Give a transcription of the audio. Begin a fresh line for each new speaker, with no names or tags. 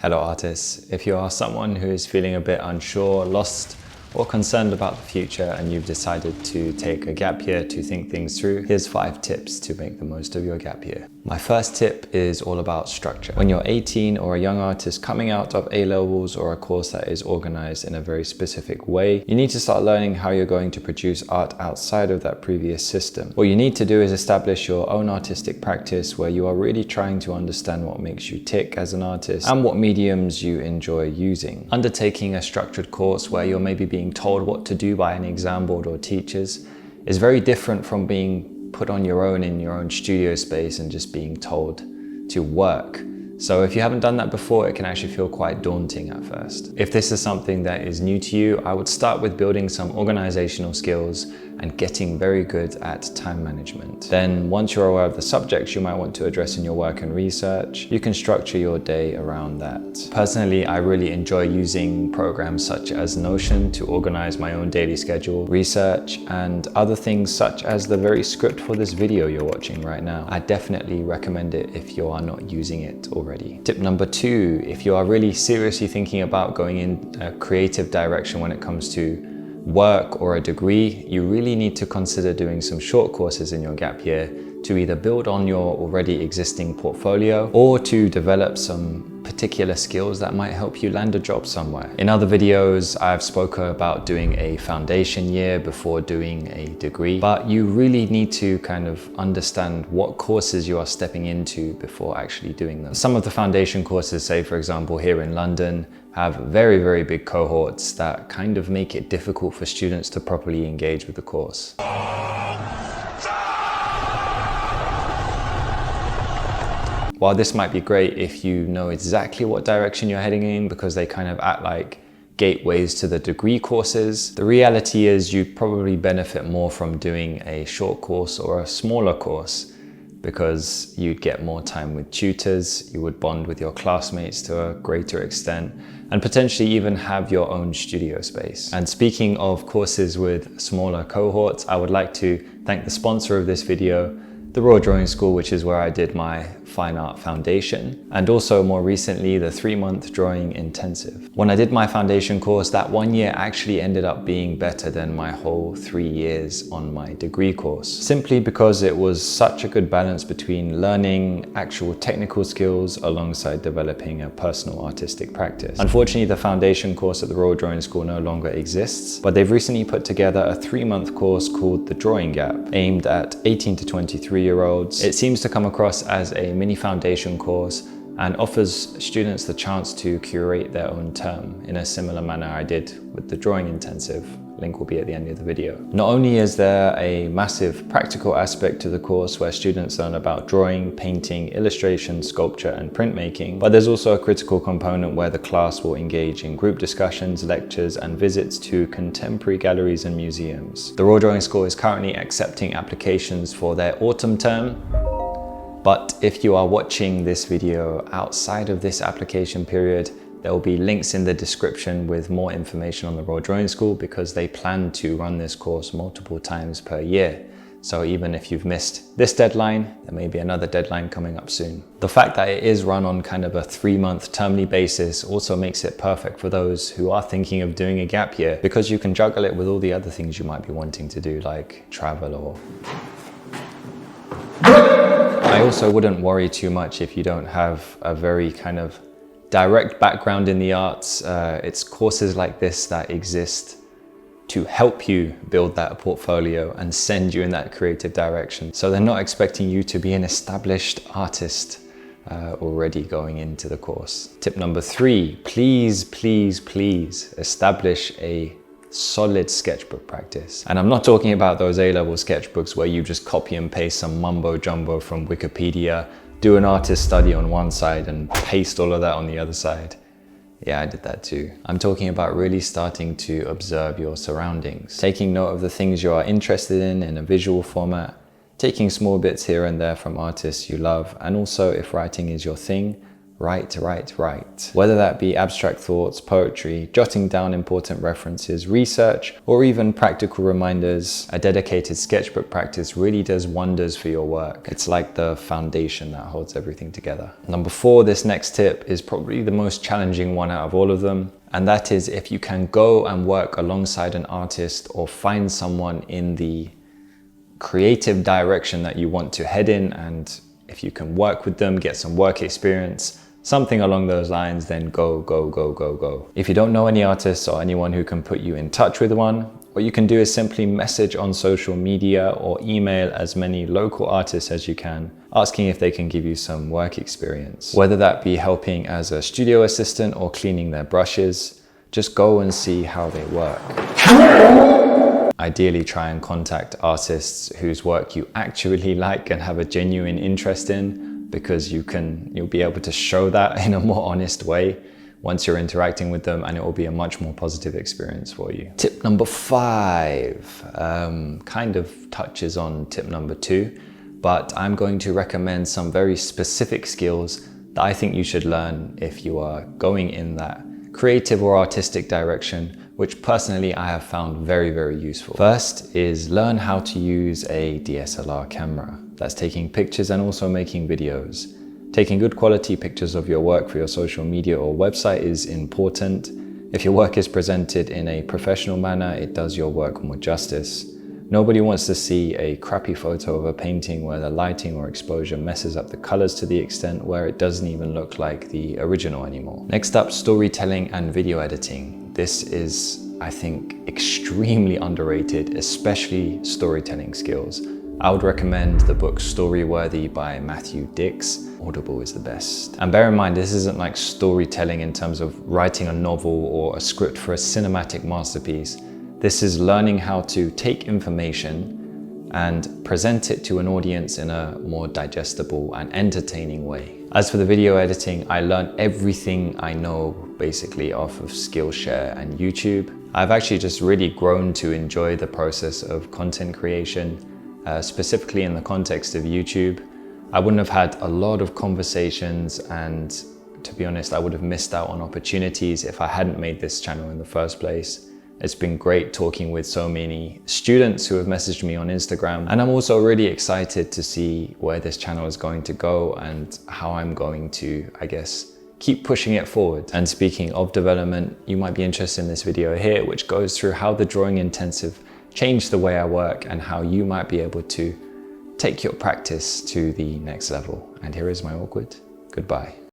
Hello artists, if you are someone who is feeling a bit unsure, lost, or concerned about the future and you've decided to take a gap year to think things through, here's 5 tips to make the most of your gap year. My first tip is all about structure. When you're 18 or a young artist coming out of A-levels or a course that is organized in a very specific way, you need to start learning how you're going to produce art outside of that previous system. What you need to do is establish your own artistic practice where you are really trying to understand what makes you tick as an artist and what mediums you enjoy using. Undertaking a structured course where you're maybe being told what to do by an exam board or teachers is very different from being put on your own in your own studio space and just being told to work. So if you haven't done that before, it can actually feel quite daunting at first. If this is something that is new to you, I would start with building some organizational skills and getting very good at time management. Then once you're aware of the subjects you might want to address in your work and research, you can structure your day around that. Personally, I really enjoy using programs such as Notion to organize my own daily schedule, research, and other things such as the very script for this video you're watching right now. I definitely recommend it if you are not using it already. Tip number 2, if you are really seriously thinking about going in a creative direction when it comes to work or a degree, you really need to consider doing some short courses in your gap year to either build on your already existing portfolio or to develop some particular skills that might help you land a job somewhere. In other videos, I've spoken about doing a foundation year before doing a degree, but you really need to kind of understand what courses you are stepping into before actually doing them. Some of the foundation courses, say for example here in London, have very, very big cohorts that kind of make it difficult for students to properly engage with the course. While this might be great if you know exactly what direction you're heading in because they kind of act like gateways to the degree courses, the reality is you'd probably benefit more from doing a short course or a smaller course because you'd get more time with tutors, you would bond with your classmates to a greater extent, and potentially even have your own studio space. And speaking of courses with smaller cohorts, I would like to thank the sponsor of this video, the Royal Drawing School, which is where I did my fine art foundation, and also more recently the 3-month drawing intensive. When I did my foundation course, that 1 year actually ended up being better than my whole 3 years on my degree course, simply because it was such a good balance between learning actual technical skills alongside developing a personal artistic practice. Unfortunately, the foundation course at the Royal Drawing School no longer exists, but they've recently put together a 3-month course called The Drawing Gap, aimed at 18 to 23-year-olds. It seems to come across as a mini foundation course and offers students the chance to curate their own term in a similar manner I did with the drawing intensive. Link will be at the end of the video. Not only is there a massive practical aspect to the course where students learn about drawing, painting, illustration, sculpture, and printmaking, but there's also a critical component where the class will engage in group discussions, lectures, and visits to contemporary galleries and museums. The Royal Drawing School is currently accepting applications for their autumn term, but if you are watching this video outside of this application period, there will be links in the description with more information on the Royal Drawing School because they plan to run this course multiple times per year. So even if you've missed this deadline, there may be another deadline coming up soon. The fact that it is run on kind of a 3-month termly basis also makes it perfect for those who are thinking of doing a gap year because you can juggle it with all the other things you might be wanting to do, like travel or... I also wouldn't worry too much if you don't have a very kind of direct background in the arts. It's courses like this that exist to help you build that portfolio and send you in that creative direction. So they're not expecting you to be an established artist already going into the course. Tip number 3, please, please, please establish a solid sketchbook practice. And I'm not talking about those A-level sketchbooks where you just copy and paste some mumbo jumbo from Wikipedia, do an artist study on one side and paste all of that on the other side. Yeah, I did that too. I'm talking about really starting to observe your surroundings, taking note of the things you are interested in a visual format, taking small bits here and there from artists you love, and also if writing is your thing, write. Whether that be abstract thoughts, poetry, jotting down important references, research, or even practical reminders, a dedicated sketchbook practice really does wonders for your work. It's like the foundation that holds everything together. Number 4, this next tip is probably the most challenging one out of all of them. And that is, if you can go and work alongside an artist or find someone in the creative direction that you want to head in, and if you can work with them, get some work experience, something along those lines, then go. If you don't know any artists or anyone who can put you in touch with one, what you can do is simply message on social media or email as many local artists as you can, asking if they can give you some work experience. Whether that be helping as a studio assistant or cleaning their brushes, just go and see how they work. Ideally, try and contact artists whose work you actually like and have a genuine interest in, because you'll be able to show that in a more honest way once you're interacting with them, and it will be a much more positive experience for you. Tip number 5 kind of touches on tip number 2, but I'm going to recommend some very specific skills that I think you should learn if you are going in that creative or artistic direction, which personally I have found very useful. First is learn how to use a DSLR camera. That's taking pictures and also making videos. Taking good quality pictures of your work for your social media or website is important. If your work is presented in a professional manner, it does your work more justice. Nobody wants to see a crappy photo of a painting where the lighting or exposure messes up the colors to the extent where it doesn't even look like the original anymore. Next up, storytelling and video editing. This is, I think, extremely underrated, especially storytelling skills. I would recommend the book Storyworthy by Matthew Dix. Audible is the best. And bear in mind, this isn't like storytelling in terms of writing a novel or a script for a cinematic masterpiece. This is learning how to take information and present it to an audience in a more digestible and entertaining way. As for the video editing, I learned everything I know basically off of Skillshare and YouTube. I've actually just really grown to enjoy the process of content creation, specifically in the context of YouTube. I wouldn't have had a lot of conversations, and to be honest, I would have missed out on opportunities if I hadn't made this channel in the first place. It's been great talking with so many students who have messaged me on Instagram, and I'm also really excited to see where this channel is going to go and how I'm going to, I guess, keep pushing it forward. And speaking of development, you might be interested in this video here, which goes through how the drawing intensive changed the way I work and how you might be able to take your practice to the next level. And here is my awkward goodbye.